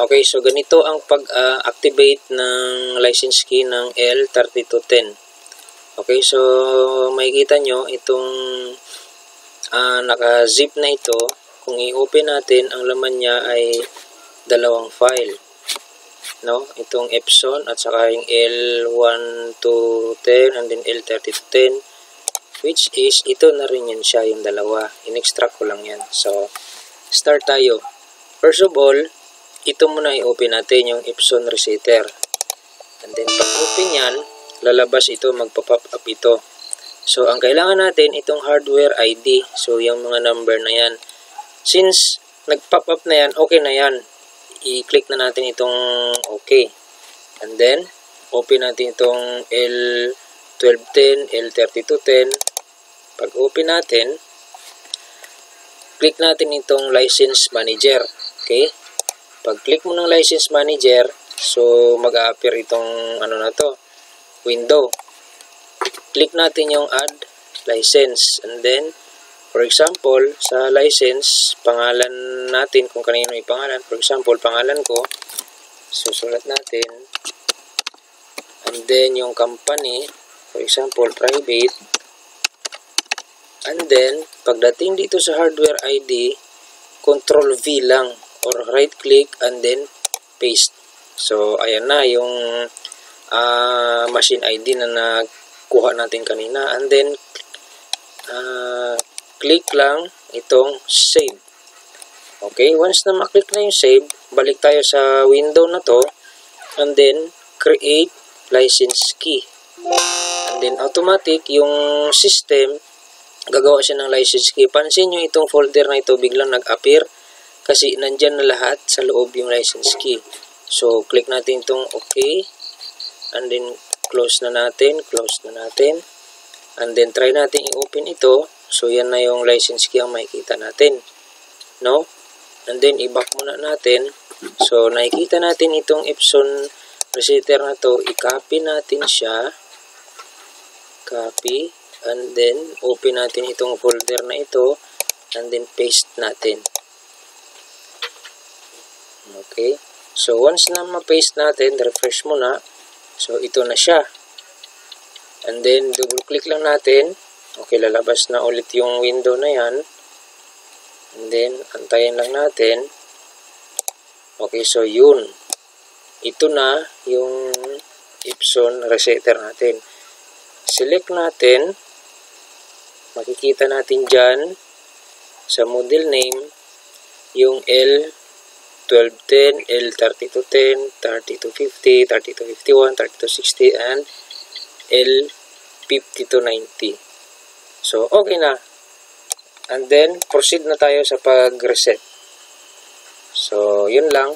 Okay, so ganito ang pag-activate ng license key ng L3210. Okay, so makikita nyo itong naka-zip na ito. Kung i-open natin, ang laman niya ay dalawang file. No? Itong Epson at saka yung L1210 and then L3210, which is ito na rin yan siya, yung dalawa. In-extract ko lang yan. So, start tayo. First of all, ito muna i-open natin yung Epson Resetter. And then pag open yan, lalabas ito, magpa-pop up ito. So ang kailangan natin itong hardware ID. So yung mga number na yan. Since nag-pop up na yan, okay na yan. I-click na natin itong okay. And then open natin itong L1210, L3210. Pag open natin, click natin itong license manager. Okay? Pag-click mo ng license manager, so mag-a-appear itong ano na to, window. Click natin yung add license. And then, for example, sa license, pangalan natin, kung kanino yung pangalan. For example, pangalan ko, susulat natin. And then, yung company, for example, private. And then, pagdating dito sa hardware ID, Control V lang. Or right click and then paste. So ayan na yung machine ID na nakuha natin kanina. And then click lang itong save. Okay, once na maklik na yung save, balik tayo sa window na to and then create license key. And then automatic yung system gagawa siya ng license key. Pansin nyo itong folder na ito biglang nag-appear kasi nandyan na lahat sa loob yung license key. So, click natin itong okay. And then, close na natin. And then, try natin i-open ito. So, yan na yung license key ang makikita natin. No? And then, i-back muna natin. So, nakikita natin itong Epson Resetter na to. I-copy natin siya. Copy. And then, open natin itong folder na ito. And then, paste natin. Okay. So, once na ma-paste natin, refresh muna. So, ito na siya. And then, double-click lang natin. Okay, lalabas na ulit yung window na yan. And then, antayin lang natin. Okay, so yun. Ito na yung Epson Resetter natin. Select natin. Makikita natin dyan sa model name yung L1210, L3210, 3250, 3251, 3260, and L5290. So, okay na. And then, proceed na tayo sa pag-reset. So, yun lang.